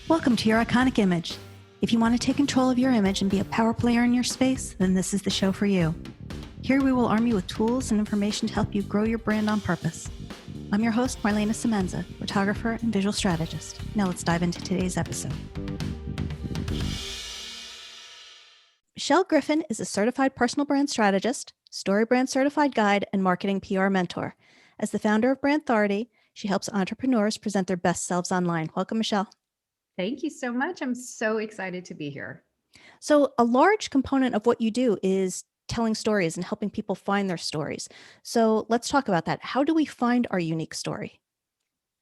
Welcome to your iconic image. If you want to take control of your image and be a power player in your space, then this is the show for you. Here we will arm you with tools and information to help you grow your brand on purpose. I'm your host, Marlana Semenza, photographer and visual strategist. Now let's dive into today's episode. Michelle Griffin is a certified personal brand strategist, StoryBrand Certified guide, and marketing PR mentor. As the founder of BRANDThority, she helps entrepreneurs present their best selves online. Welcome, Michelle. Thank you so much. I'm so excited to be here. So a large component of what you do is telling stories and helping people find their stories. So let's talk about that. How do we find our unique story?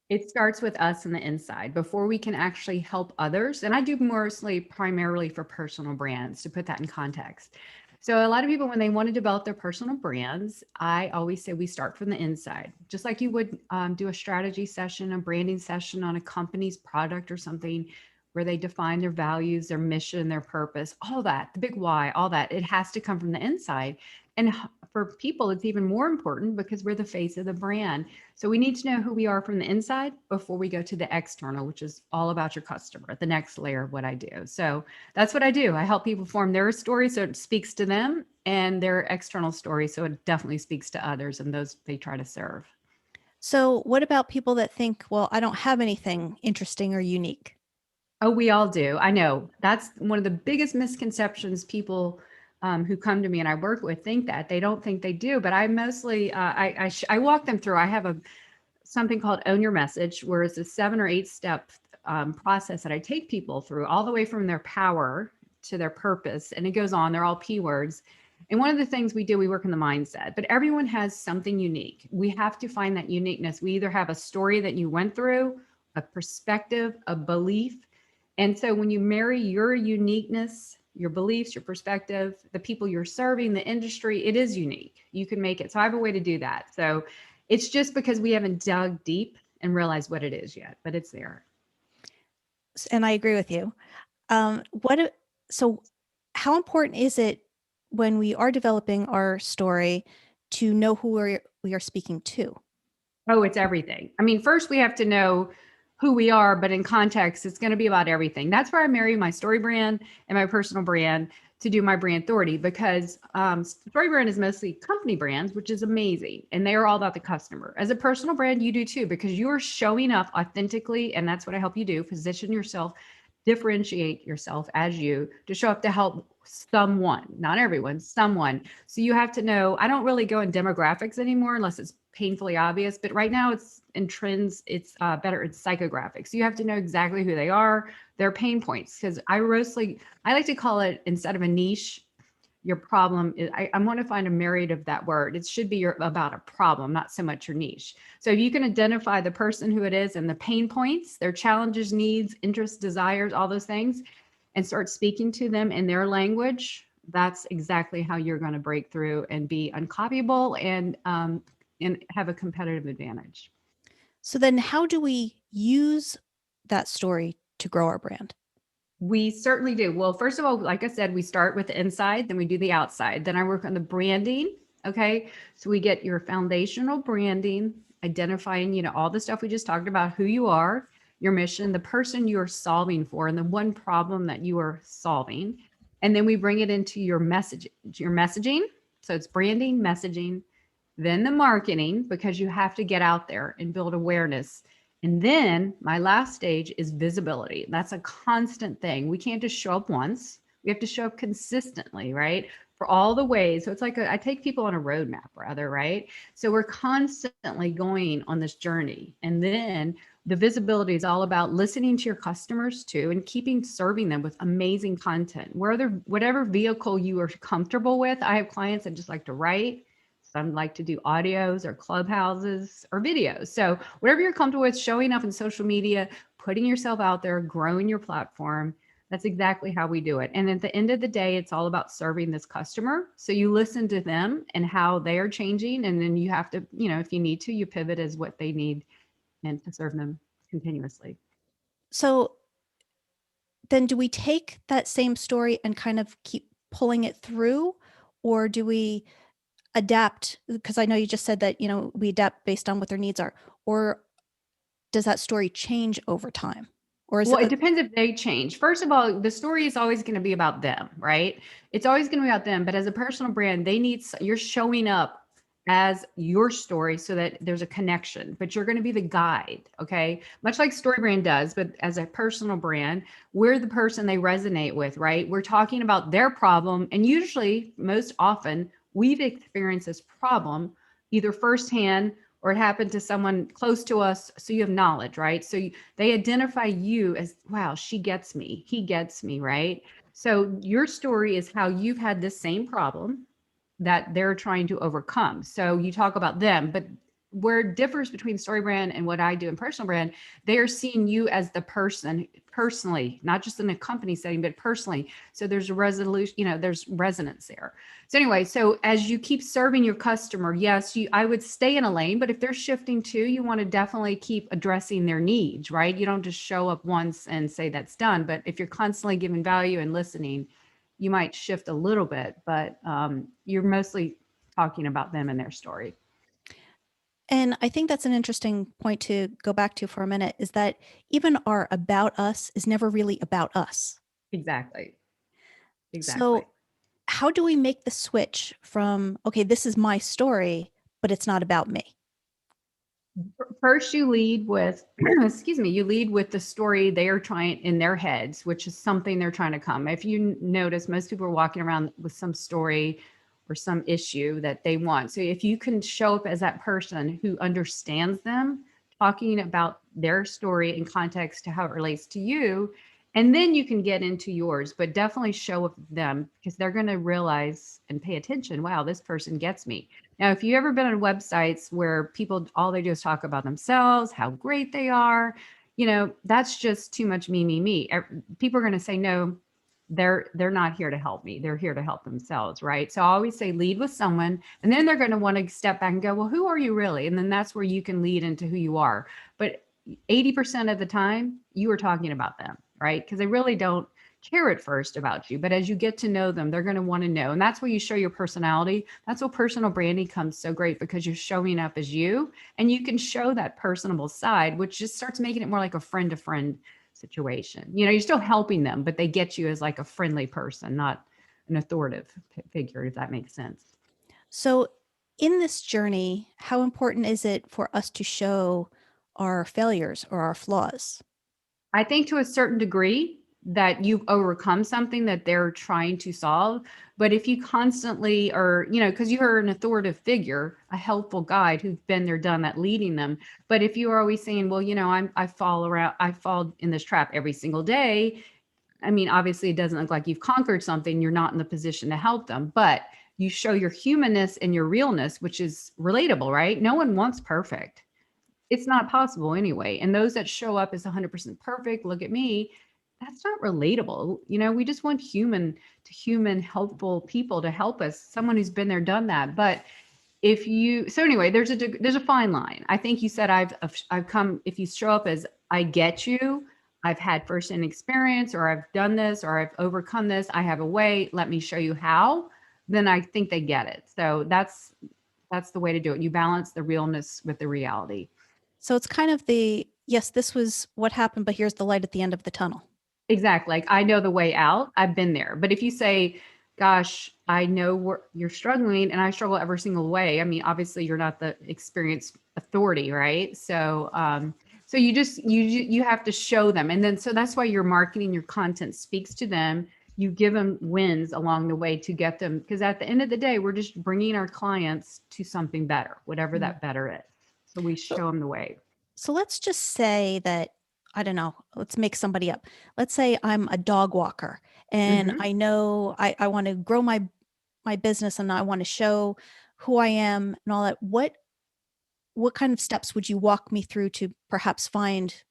It starts with us on the inside before we can actually help others. And I do mostly primarily for personal brands to put that in context. So a lot of people, when they want to develop their personal brands, I always say we start from the inside, just like you would do a strategy session, a branding session on a company's product or something where they define their values, their mission, their purpose, all that, the big why, all that. It has to come from the inside. And for people, it's even more important because we're the face of the brand. So we need to know who we are from the inside before we go to the external, which is all about your customer, the next layer of what I do. So that's what I do. I help people form their story so it speaks to them, and their external story so it definitely speaks to others and those they try to serve. So what about people that think, well, I don't have anything interesting or unique? Oh, we all do. I know that's one of the biggest misconceptions people who come to me and I work with think that they don't think they do, but I mostly I walk them through. I have something called Own Your Message, where it's a 7 or 8 step process that I take people through all the way from their power to their purpose, and it goes on. They're all P words. And one of the things we do, we work in the mindset, but everyone has something unique. We have to find that uniqueness. We either have a story that you went through, a perspective, a belief. And so when you marry your uniqueness, your beliefs, your perspective, the people you're serving, the industry, it is unique. You can make it. So I have a way to do that. So it's just because we haven't dug deep and realized what it is yet, but it's there. And I agree with you. So how important is it when we are developing our story to know who we are speaking to? Oh, it's everything. I mean, first we have to know who we are, but in context, it's going to be about everything. That's where I marry my story brand and my personal brand to do my brand authority, because story brand is mostly company brands, which is amazing. And they are all about the customer. As a personal brand, you do too, because you are showing up authentically. And that's what I help you do. Position yourself, differentiate yourself as you, to show up to help someone, not everyone, someone. So you have to know, I don't really go in demographics anymore unless it's painfully obvious, but right now it's in trends, it's better, it's psychographics. So you have to know exactly who they are, their pain points. Because I like to call it, instead of a niche, your problem is, I want to find a myriad of that word. It should be about a problem, not so much your niche. So if you can identify the person who it is and the pain points, their challenges, needs, interests, desires, all those things, and start speaking to them in their language, that's exactly how you're going to break through and be uncopyable and have a competitive advantage. So then how do we use that story to grow our brand? We certainly do. Well, first of all, like I said, we start with the inside, then we do the outside. Then I work on the branding. Okay. So we get your foundational branding, identifying, all the stuff we just talked about, who you are, your mission, the person you're solving for, and the one problem that you are solving. And then we bring it into your messaging. So it's branding, messaging, then the marketing, because you have to get out there and build awareness. And then my last stage is visibility. That's a constant thing. We can't just show up once. We have to show up consistently, right? For all the ways. So it's like I take people on a roadmap, rather, right? So we're constantly going on this journey. And then the visibility is all about listening to your customers too, and serving them with amazing content. Whatever vehicle you are comfortable with. I have clients that just like to write. Some like to do audios or clubhouses or videos. So whatever you're comfortable with, showing up in social media, putting yourself out there, growing your platform. That's exactly how we do it. And at the end of the day, it's all about serving this customer. So you listen to them and how they are changing. And then you have to, if you need to, you pivot as what they need and to serve them continuously. So then do we take that same story and kind of keep pulling it through, or do we adapt? Because I know you just said that, we adapt based on what their needs are, or does that story change over time? Or is Well, it it, depends if they change. First of all, the story is always going to be about them, right? It's always going to be about them. But as a personal brand, you're showing up as your story so that there's a connection, but you're going to be the guide. Okay. Much like StoryBrand does, but as a personal brand, we're the person they resonate with, right? We're talking about their problem. And usually, most often, we've experienced this problem either firsthand or it happened to someone close to us. So you have knowledge, right? So they identify you as, wow, she gets me, he gets me, right? So your story is how you've had this same problem that they're trying to overcome. So you talk about them, but where it differs between StoryBrand and what I do in personal brand, they are seeing you as the person personally, not just in a company setting, but personally. So there's a resolution, there's resonance there. So anyway, so as you keep serving your customer, yes, I would stay in a lane, but if they're shifting too, you want to definitely keep addressing their needs, right? You don't just show up once and say that's done. But if you're constantly giving value and listening, you might shift a little bit, but you're mostly talking about them and their story. and I think that's an interesting point to go back to for a minute, is that even our about us is never really about us. Exactly. So how do we make the switch from, okay, this is my story, but it's not about me? First, you lead with, excuse me, you lead with the story they are trying in their heads, which is something they're trying to come. If you notice, most people are walking around with some story or some issue that they want. So if you can show up as that person who understands them, talking about their story in context to how it relates to you, and then you can get into yours, but definitely show up them because they're going to realize and pay attention. Wow, this person gets me. Now, if you've ever been on websites where people, all they do is talk about themselves, how great they are, that's just too much me, me, me. People are going to say, no, they're not here to help me. They're here to help themselves, right? So I always say lead with someone, and then they're going to want to step back and go, well, who are you really? And then that's where you can lead into who you are. But 80% of the time, you are talking about them, right? Because they really don't care at first about you, but as you get to know them, they're going to want to know. And that's where you show your personality. That's what personal branding comes so great, because you're showing up as you, and you can show that personable side, which just starts making it more like a friend to friend situation. You're still helping them, but they get you as like a friendly person, not an authoritative figure, if that makes sense. So in this journey, how important is it for us to show our failures or our flaws? I think to a certain degree that you've overcome something that they're trying to solve. But if you constantly are, because you're an authoritative figure, a helpful guide who's been there, done that, leading them. But if you are always saying, well, I fall in this trap every single day. I mean, obviously it doesn't look like you've conquered something. You're not in the position to help them, but you show your humanness and your realness, which is relatable, right? No one wants perfect. It's not possible anyway. And those that show up as 100% perfect, look at me, that's not relatable. We just want human to human helpful people to help us, someone who's been there, done that. But so anyway, there's a fine line. I think you said I've come, if you show up as I get you, I've had firsthand experience, or I've done this, or I've overcome this, I have a way, let me show you how, then I think they get it. So that's the way to do it. You balance the realness with the reality. So it's kind of yes, this was what happened, but here's the light at the end of the tunnel. Exactly. Like, I know the way out. I've been there. But if you say, gosh, I know you're struggling, and I struggle every single way. I mean, obviously you're not the experienced authority, right? So, so you have to show them. And then, so that's why your marketing, your content speaks to them. You give them wins along the way to get them. Because at the end of the day, we're just bringing our clients to something better, whatever that better is. So we show them the way. So let's just say that, I don't know, let's make somebody up. Let's say I'm a dog walker, and I know I want to grow my business, and I want to show who I am and all that. What kind of steps would you walk me through to perhaps find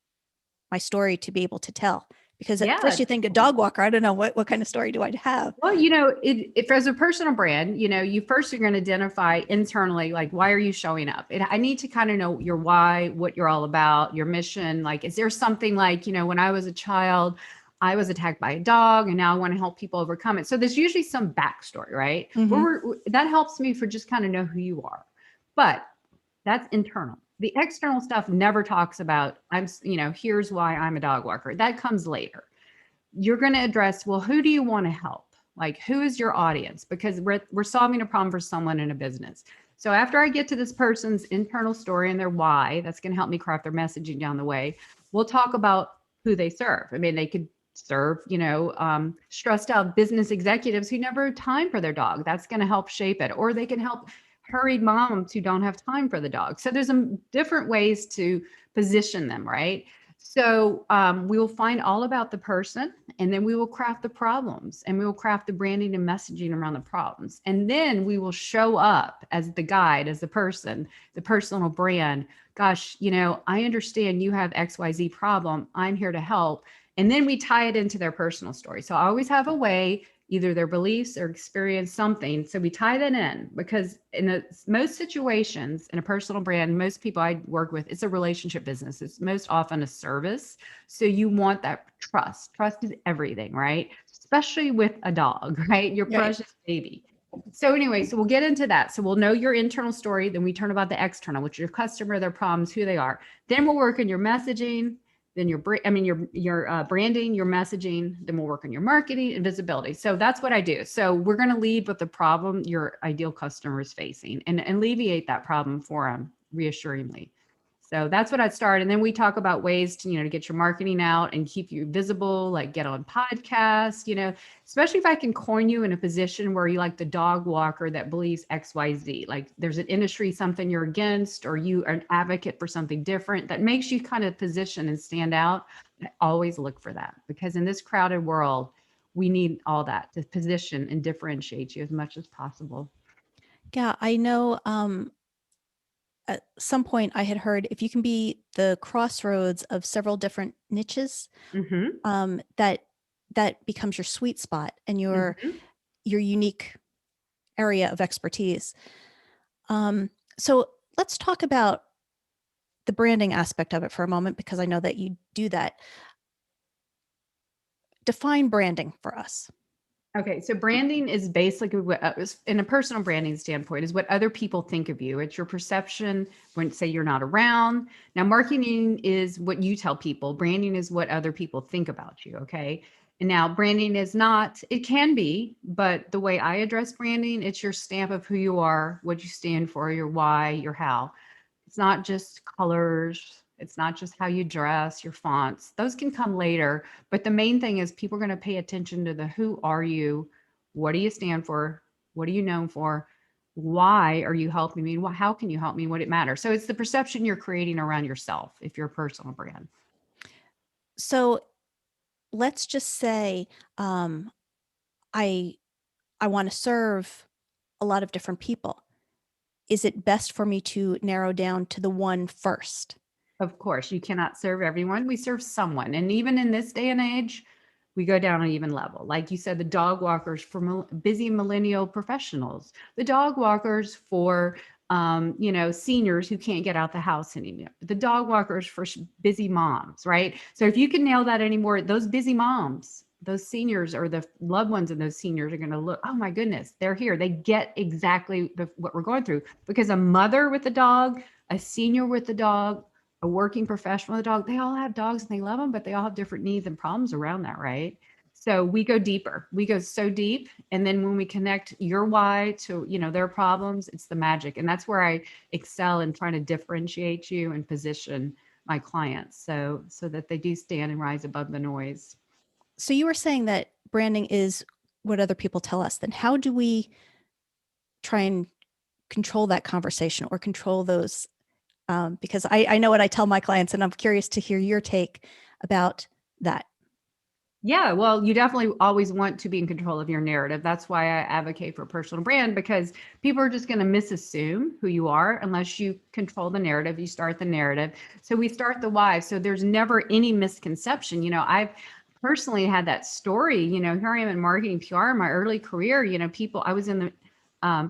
my story to be able to tell? Because at first you think a dog walker, I don't know, what kind of story do I have? Well, if as a personal brand, you first are going to identify internally, like, why are you showing up? I need to kind of know your why, what you're all about, your mission. Like, is there something like, when I was a child, I was attacked by a dog, and now I want to help people overcome it. So there's usually some backstory, right? That helps me for just kind of know who you are. But that's internal. The external stuff never talks about, here's why I'm a dog walker. That comes later. You're going to address, well, who do you want to help? Like, who is your audience? Because we're solving a problem for someone in a business. So after I get to this person's internal story and their why, that's going to help me craft their messaging down the way. We'll talk about who they serve. I mean, they could serve, stressed out business executives who never have time for their dog. That's going to help shape it. Or they can help hurried moms who don't have time for the dog. So there's some different ways to position them, right? So we will find all about the person, and then we will craft the problems, and we will craft the branding and messaging around the problems. And then we will show up as the guide, as the person, the personal brand. Gosh, I understand you have XYZ problem. I'm here to help. And then we tie it into their personal story. So I always have a way, either their beliefs or experience something. So we tie that in, because in most situations in a personal brand, most people I work with, it's a relationship business. It's most often a service. So you want that trust. Trust is everything, right? Especially with a dog, right? Your precious baby. So anyway, so we'll get into that. So we'll know your internal story. Then we turn about the external, which is your customer, their problems, who they are. Then we'll work on your messaging, then your branding, your messaging, then we'll work on your marketing and visibility. So that's what I do. So we're going to lead with the problem your ideal customer is facing and alleviate that problem for them reassuringly. So that's what I'd start. And then we talk about ways to, to get your marketing out and keep you visible, like get on podcasts, especially if I can coin you in a position where you like the dog walker that believes XYZ, like there's an industry, something you're against, or you are an advocate for something different that makes you kind of position and stand out. I always look for that, because in this crowded world, we need all that to position and differentiate you as much as possible. Yeah, I know at some point I had heard if you can be the crossroads of several different niches, that becomes your sweet spot and your unique area of expertise. So let's talk about the branding aspect of it for a moment, because I know that you do that. Define branding for us. Okay, so branding is basically what, in a personal branding standpoint, is what other people think of you. It's your perception when, say, you're not around. Now, marketing is what you tell people. Branding is what other people think about you, okay? And now branding is not, it can be, but the way I address branding, it's your stamp of who you are, what you stand for, your why, your how. It's not just colors. It's not just how you dress, your fonts. Those can come later. But the main thing is people are going to pay attention to the who are you? What do you stand for? What are you known for? Why are you helping me? How can you help me? What it matters. So it's the perception you're creating around yourself if you're a personal brand. So let's just say I want to serve a lot of different people. Is it best for me to narrow down to the one first? Of course, you cannot serve everyone. We serve someone. And even in this day and age, we go down an even level. Like you said, the dog walkers for busy millennial professionals, the dog walkers for, seniors who can't get out the house anymore, the dog walkers for busy moms, right? So if you can nail that anymore, those busy moms, those seniors or the loved ones of those seniors are going to look, oh my goodness, they're here. They get exactly what we're going through, because a mother with a dog, a senior with a dog, a working professional with a dog, they all have dogs and they love them, but they all have different needs and problems around that, right? So we go deeper. We go so deep. And then when we connect your why to, their problems, it's the magic. And that's where I excel in trying to differentiate you and position my clients so that they do stand and rise above the noise. So you were saying that branding is what other people tell us. Then how do we try and control that conversation or control those? Because I know what I tell my clients, and I'm curious to hear your take about that. Yeah, well, you definitely always want to be in control of your narrative. That's why I advocate for a personal brand, because people are just going to misassume who you are unless you control the narrative. You start the narrative. So we start the why. So there's never any misconception. I've personally had that story. Here I am in marketing PR in my early career. I was in the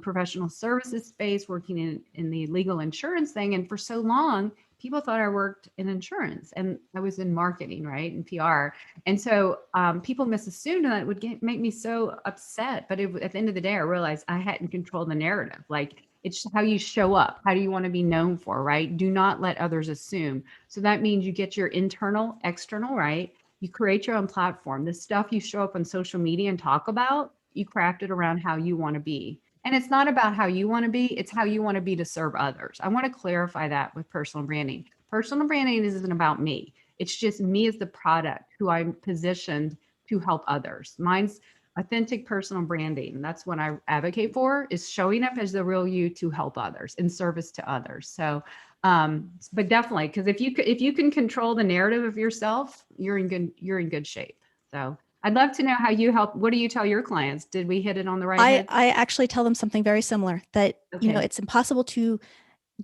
professional services space working in the legal insurance thing. And for so long, people thought I worked in insurance and I was in marketing, right? And PR. And so people misassumed, and that would make me so upset. But at the end of the day, I realized I hadn't controlled the narrative. Like It's how you show up. How do you want to be known for, right? Do not let others assume. So that means you get your internal, external, right? You create your own platform. The stuff you show up on social media and talk about, you craft it around how you want to be. And it's not about how you want to be, it's how you want to be to serve others. I want to clarify that with personal branding. Personal branding isn't about me. It's just me as the product who I'm positioned to help others. Mine's authentic personal branding. That's what I advocate for, is showing up as the real you to help others in service to others. So but definitely, because if you can control the narrative of yourself, you're in good shape. So I'd love to know how you help. What do you tell your clients? Did we hit it on the right head? I actually tell them something very similar, that, you know, Okay. it's impossible to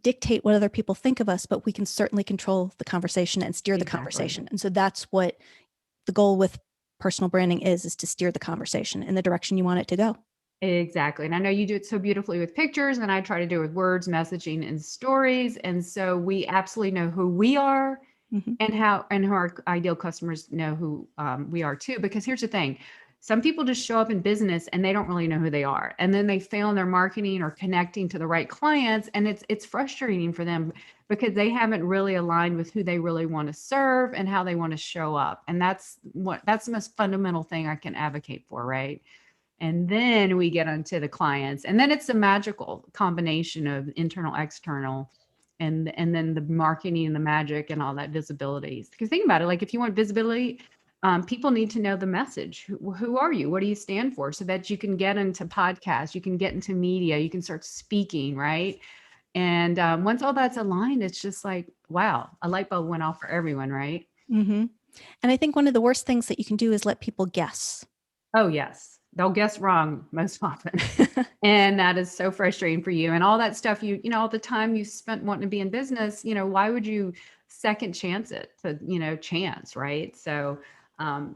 dictate what other people think of us, but we can certainly control the conversation and steer the Exactly. conversation. And so that's what the goal with personal branding is to steer the conversation in the direction you want it to go. Exactly. And I know you do it so beautifully with pictures, and I try to do it with words, messaging, and stories. And so we absolutely know who we are, and how our ideal customers know who we are too. Because here's the thing. Some people just show up in business and they don't really know who they are. And then they fail in their marketing or connecting to the right clients. And it's frustrating for them because they haven't really aligned with who they really want to serve and how they want to show up. And that's the most fundamental thing I can advocate for, right? And then we get onto the clients, and then it's a magical combination of internal, external, and then the marketing and the magic and all that visibility. Because think about it, like if you want visibility, people need to know the message. Who are you? What do you stand for? So that you can get into podcasts, you can get into media, you can start speaking, right? And once all that's aligned, it's just like, wow, a light bulb went off for everyone, right? And I think one of the worst things that you can do is let people guess. Oh, yes. They'll guess wrong most often. And that is so frustrating for you. And all that stuff, all the time you spent wanting to be in business, why would you second chance it to, chance, right? So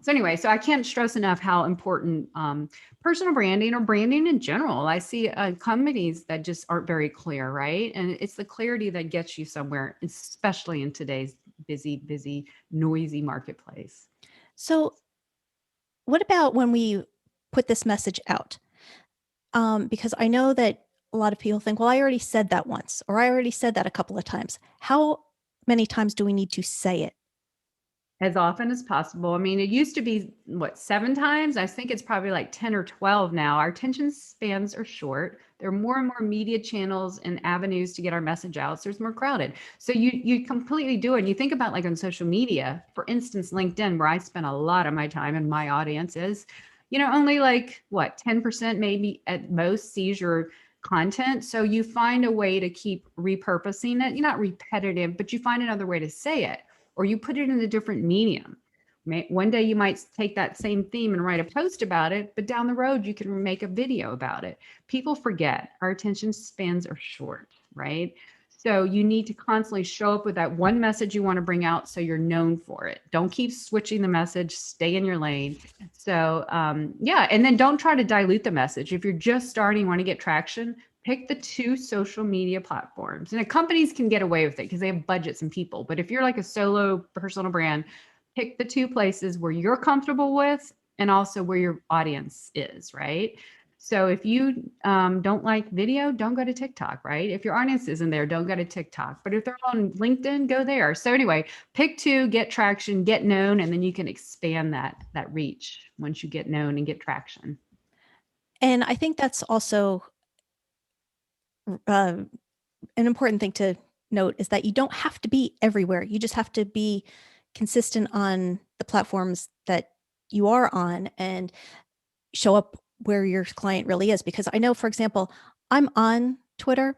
anyway, so I can't stress enough how important personal branding or branding in general. I see companies that just aren't very clear, right? And it's the clarity that gets you somewhere, especially in today's busy, noisy marketplace. So what about when we put this message out? Because I know that a lot of people think, well, I already said that once, or I already said that a couple of times. How many times do we need to say it? As often as possible. I mean, it used to be, 7 times? I think it's probably like 10 or 12 now. Our attention spans are short. There are more and more media channels and avenues to get our message out. So it's more crowded. So you completely do it. And you think about, like, on social media, for instance, LinkedIn, where I spend a lot of my time and my audience is, only like 10% maybe at most sees your content. So you find a way to keep repurposing it. You're not repetitive, but you find another way to say it, or you put it in a different medium. One day you might take that same theme and write a post about it, but down the road you can make a video about it. People forget. Our attention spans are short, right? So you need to constantly show up with that one message you want to bring out so you're known for it. Don't keep switching the message. Stay in your lane. So yeah, and then don't try to dilute the message. If you're just starting, want to get traction, pick the 2 social media platforms. And companies can get away with it because they have budgets and people. But if you're like a solo personal brand, pick the 2 places where you're comfortable with and also where your audience is, right? So if you don't like video, don't go to TikTok, right? If your audience isn't there, don't go to TikTok. But if they're on LinkedIn, go there. So anyway, pick 2, get traction, get known, and then you can expand that reach once you get known and get traction. And I think that's also an important thing to note, is that you don't have to be everywhere. You just have to be consistent on the platforms that you are on and show up where your client really is. Because I know, for example, I'm on Twitter.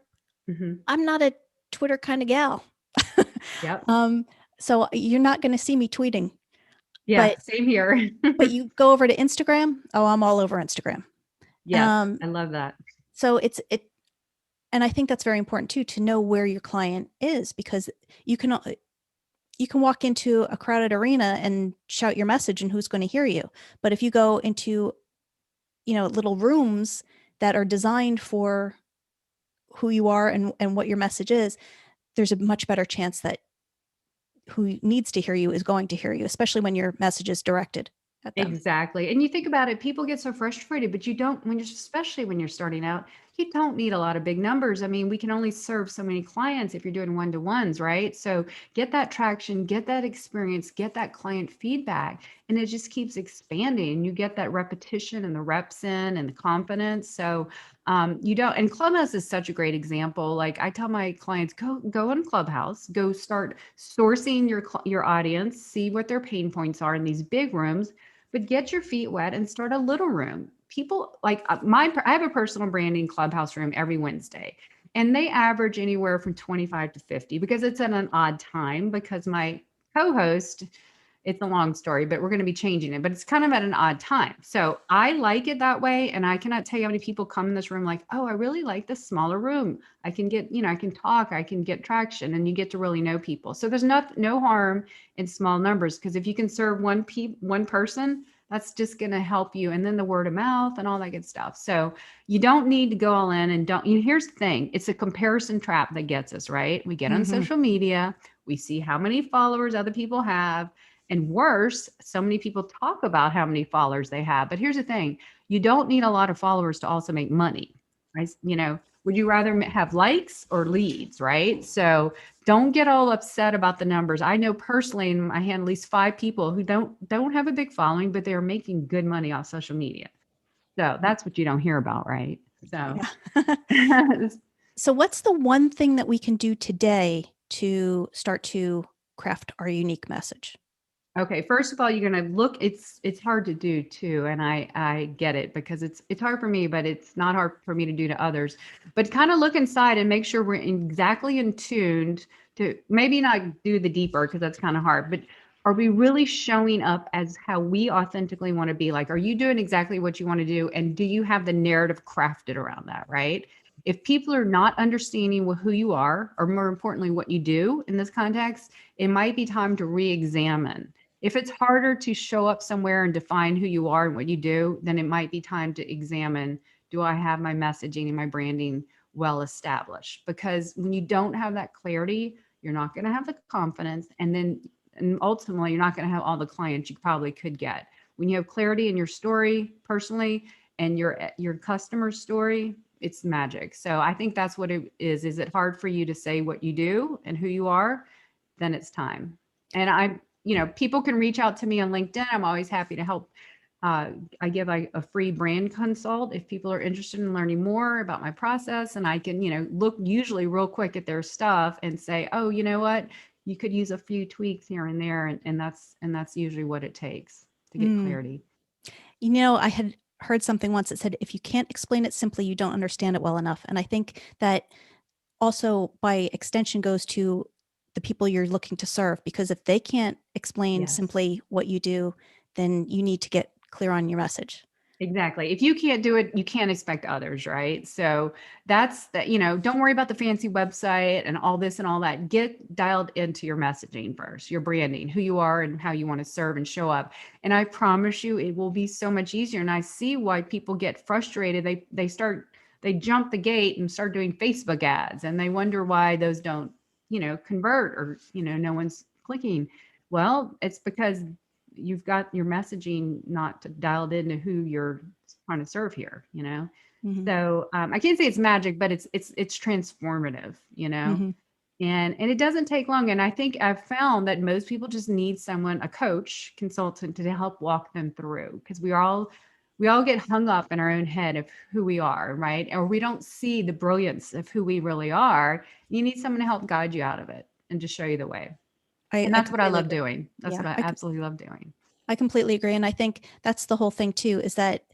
I'm not a Twitter kind of gal. Yep. So you're not going to see me tweeting. Yeah, same here. But you go over to Instagram. Oh, I'm all over Instagram. Yes, I love that. So and I think that's very important too, to know where your client is, because you can walk into a crowded arena and shout your message and who's going to hear you. But if you go into, little rooms that are designed for who you are and what your message is, there's a much better chance that who needs to hear you is going to hear you, especially when your message is directed at them. Exactly. And you think about it, people get so frustrated, but you don't, especially when you're starting out, you don't need a lot of big numbers. I mean, we can only serve so many clients if you're doing one-to-ones, right? So get that traction, get that experience, get that client feedback, and it just keeps expanding. You get that repetition and the reps in and the confidence. So you don't, and Clubhouse is such a great example. Like I tell my clients, go on Clubhouse, go start sourcing your audience, see what their pain points are in these big rooms, but get your feet wet and start a little room. People like I have a personal branding Clubhouse room every Wednesday, and they average anywhere from 25 to 50 because it's at an odd time because my co-host, it's a long story, but we're going to be changing it, but it's kind of at an odd time. So I like it that way. And I cannot tell you how many people come in this room like, oh, I really like this smaller room. I can get, I can talk, I can get traction, and you get to really know people. So there's no harm in small numbers, because if you can serve one person, that's just going to help you. And then the word of mouth and all that good stuff. So you don't need to go all in, and here's the thing. It's a comparison trap that gets us, right? We get on social media, we see how many followers other people have. And worse, so many people talk about how many followers they have. But here's the thing, you don't need a lot of followers to also make money, right? Would you rather have likes or leads, right? So don't get all upset about the numbers. I know personally, I had at least 5 people who don't have a big following, but they are making good money off social media. So that's what you don't hear about, right? So, Yeah. So what's the one thing that we can do today to start to craft our unique message? Okay, first of all, you're gonna look. It's hard to do too, and I get it, because it's hard for me, but it's not hard for me to do to others. But kind of look inside and make sure we're exactly in tuned to, maybe not do the deeper because that's kind of hard, but are we really showing up as how we authentically want to be? Like, are you doing exactly what you want to do, and do you have the narrative crafted around that, right? If people are not understanding who you are, or more importantly, what you do in this context, it might be time to re-examine. If it's harder to show up somewhere and define who you are and what you do, then it might be time to examine, do I have my messaging and my branding well established? Because when you don't have that clarity, you're not going to have the confidence. And ultimately, you're not going to have all the clients you probably could get. When you have clarity in your story personally and your customer story, it's magic. So I think that's what it is. Is it hard for you to say what you do and who you are? Then it's time. And people can reach out to me on LinkedIn. I'm always happy to help. I give a free brand consult if people are interested in learning more about my process, and I can, look usually real quick at their stuff and say, oh, you know what, you could use a few tweaks here and there. And that's usually what it takes to get clarity. I had heard something once that said, if you can't explain it simply, you don't understand it well enough. And I think that also by extension goes to the people you're looking to serve, because if they can't explain simply what you do, then you need to get clear on your message. Exactly. If you can't do it, you can't expect others, right? So that's that, don't worry about the fancy website and all this and all that. Get dialed into your messaging first, your branding, who you are and how you want to serve and show up. And I promise you, it will be so much easier. And I see why people get frustrated. They jump the gate and start doing Facebook ads, and they wonder why those don't, convert, or, no one's clicking. Well, it's because you've got your messaging not dialed into who you're trying to serve here, Mm-hmm. So I can't say it's magic, but it's transformative, Mm-hmm. and it doesn't take long. And I think I've found that most people just need someone, a coach, consultant, to help walk them through, because we all get hung up in our own head of who we are, right? Or we don't see the brilliance of who we really are. You need someone to help guide you out of it and just show you the way. And that's what I love doing. That's what I absolutely love doing. I completely agree. And I think that's the whole thing too, is that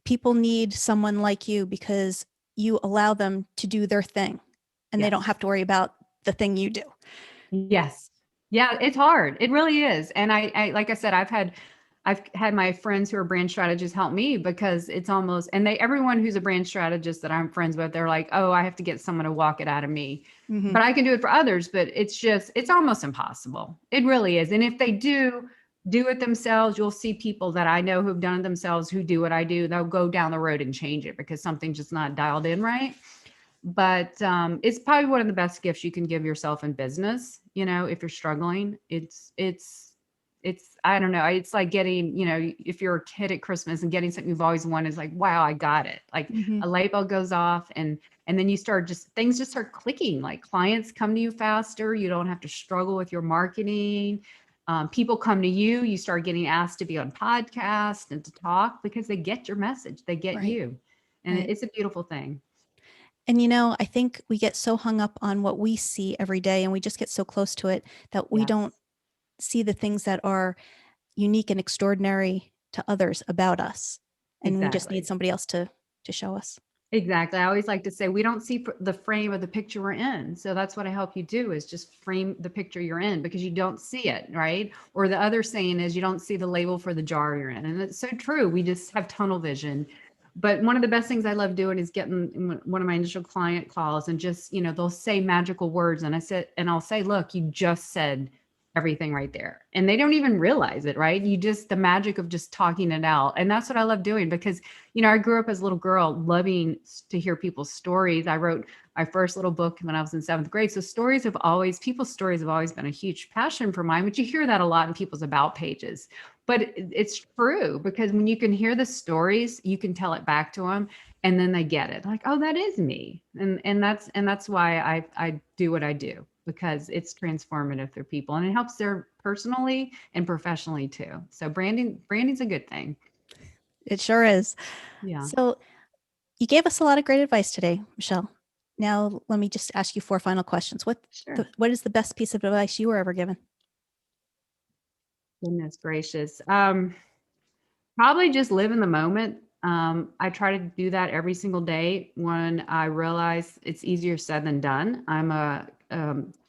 people need someone like you because you allow them to do their thing and they don't have to worry about the thing you do. Yes. Yeah, it's hard. It really is. And I like I said, I've had my friends who are brand strategists help me, because it's almost, and everyone who's a brand strategist that I'm friends with, they're like, oh, I have to get someone to walk it out of me. Mm-hmm. But I can do it for others, but it's almost impossible. It really is. And if they do it themselves, you'll see people that I know who've done it themselves, who do what I do, they'll go down the road and change it because something's just not dialed in right. But it's probably one of the best gifts you can give yourself in business. If you're struggling, it's I don't know. It's like getting, if you're a kid at Christmas and getting something you've always wanted, is like, wow, I got it. Like Mm-hmm. a light bulb goes off, and then things just start clicking. Like clients come to you faster. You don't have to struggle with your marketing. People come to you. You start getting asked to be on podcasts and to talk because they get your message. They get Right. you. And Right. it's a beautiful thing. And, I think we get so hung up on what we see every day and we just get so close to it that we Yes, don't see the things that are unique and extraordinary to others about us. And we just need exactly. somebody else to show us. Exactly. I always like to say we don't see the frame of the picture we're in. So that's what I help you do is just frame the picture you're in because you don't see it, right? Or the other saying is you don't see the label for the jar you're in. And it's so true. We just have tunnel vision. But one of the best things I love doing is getting one of my initial client calls and just, they'll say magical words. And I'll say, look, you just said everything right there. And they don't even realize it, right? The magic of just talking it out. And that's what I love doing because I grew up as a little girl loving to hear people's stories. I wrote my first little book when I was in 7th grade. So people's stories have always been a huge passion for mine, but you hear that a lot in people's about pages. But it's true because when you can hear the stories, you can tell it back to them and then they get it. Like, oh, that is me. And that's why I do what I do because it's transformative for people and it helps their personally and professionally too. So branding's a good thing. It sure is. Yeah. So you gave us a lot of great advice today, Michelle. Now, let me just ask you 4 final questions. Sure. What is the best piece of advice you were ever given? Goodness gracious. Probably just live in the moment. I try to do that every single day when I realize it's easier said than done. I'm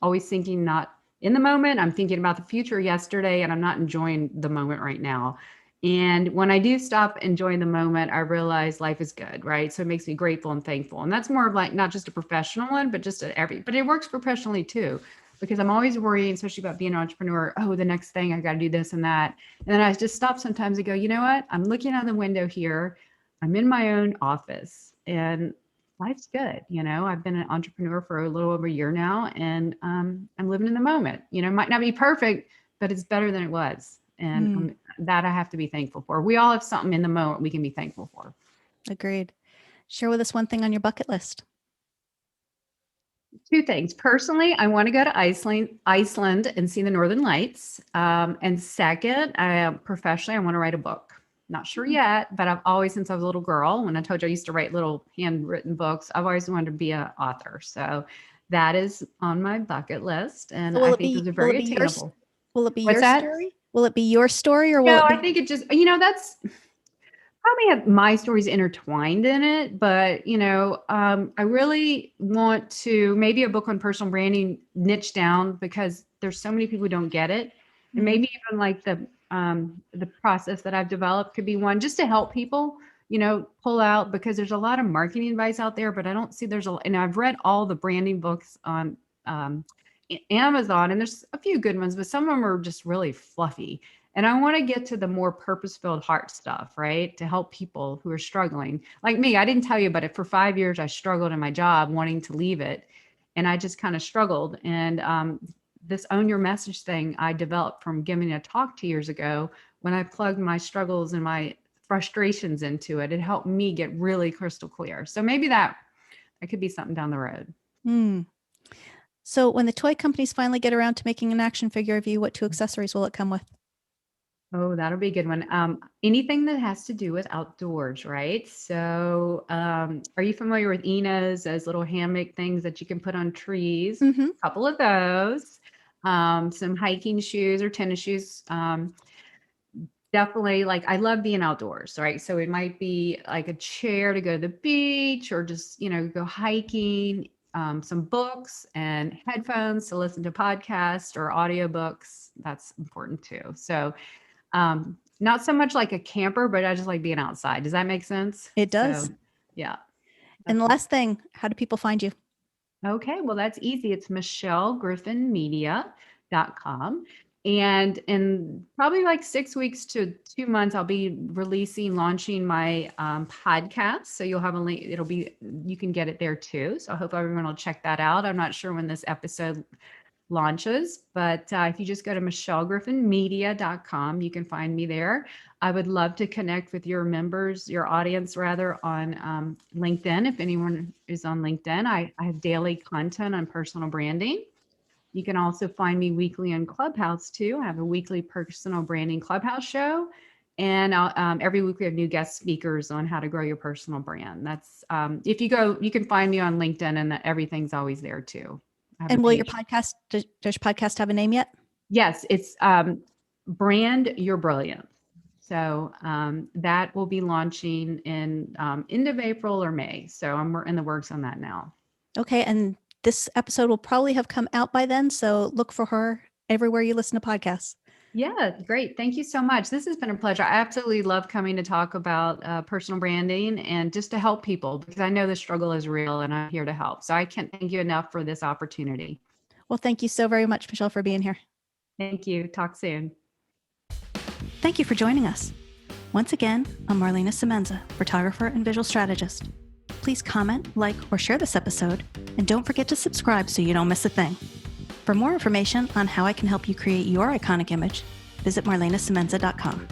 always thinking not in the moment. I'm thinking about the future yesterday and I'm not enjoying the moment right now. And when I do stop enjoying the moment, I realize life is good, right? So it makes me grateful and thankful. And that's more of like not just a professional one, but but it works professionally too, because I'm always worrying, especially about being an entrepreneur. Oh, the next thing I got to do this and that. And then I just stop sometimes and go, you know what? I'm looking out the window here. I'm in my own office and life's good. I've been an entrepreneur for a little over a year now and I'm living in the moment. It might not be perfect, but it's better than it was. And Mm, that I have to be thankful for. We all have something in the moment we can be thankful for. agreed. Share with us one thing on your bucket list. 2 things. Personally, I want to go to Iceland and see the Northern Lights. And second, professionally, I want to write a book. Not sure yet, but I've always, since I was a little girl, when I told you I used to write little handwritten books, I've always wanted to be an author. So that is on my bucket list. And So I think those are very attainable. will it be What's your that? story? Will it be your story or will No, it I be think it just, that's probably have my stories intertwined in it, but I really want to maybe a book on personal branding niche down because there's so many people who don't get it, and Mhm. maybe even like the process that I've developed could be one just to help people, pull out because there's a lot of marketing advice out there, but I don't see and I've read all the branding books on Amazon, and there's a few good ones, but some of them are just really fluffy. And I want to get to the more purpose-filled heart stuff, right? To help people who are struggling. Like me, I didn't tell you, but for 5 years, I struggled in my job wanting to leave it. And I just kind of struggled. And this own your message thing I developed from giving a talk 2 years ago when I plugged my struggles and my frustrations into it. It helped me get really crystal clear. So maybe that could be something down the road. Hmm. So when the toy companies finally get around to making an action figure of you, what 2 accessories will it come with? Oh, that'll be a good one. Anything that has to do with outdoors, right? So, are you familiar with Enos, those little hammock things that you can put on trees? Mm-hmm. A couple of those. Some hiking shoes or tennis shoes. Definitely, like I love being outdoors, right? So it might be like a chair to go to the beach or just, go hiking, some books and headphones to listen to podcasts or audiobooks. That's important too. So not so much like a camper, but I just like being outside. Does that make sense? It So, does. yeah. And the last thing, how do people find you? Okay, well, that's easy. It's michellegriffinmedia.com. And in probably like 6 weeks to 2 months, I'll be launching my podcast. So you'll have a link. You can get it there too. So I hope everyone will check that out. I'm not sure when this episode launches. But if you just go to michellegriffinmedia.com, you can find me there. I would love to connect with your members, your audience rather, on LinkedIn. If anyone is on LinkedIn, I have daily content on personal branding. You can also find me weekly on Clubhouse too. I have a weekly personal branding Clubhouse show. And every week we have new guest speakers on how to grow your personal brand. That's if you go, you can find me on LinkedIn, and everything's always there too. And will your podcast, does your podcast have a name yet? Yes, it's Brand Your Brilliance. So that will be launching in end of April or May. So we're in the works on that now. Okay. And this episode will probably have come out by then. So look for her everywhere you listen to podcasts. Yeah, great. Thank you so much. This has been a pleasure. I absolutely love coming to talk about personal branding and just to help people, because I know the struggle is real and I'm here to help. So I can't thank you enough for this opportunity. Well, thank you so very much, Michelle, for being here. Thank you. Talk soon. Thank you for joining us. Once again, I'm Marlana Semenza, photographer and visual strategist. Please comment, like, or share this episode, and don't forget to subscribe so you don't miss a thing. For more information on how I can help you create your iconic image, visit marlanasemenza.com.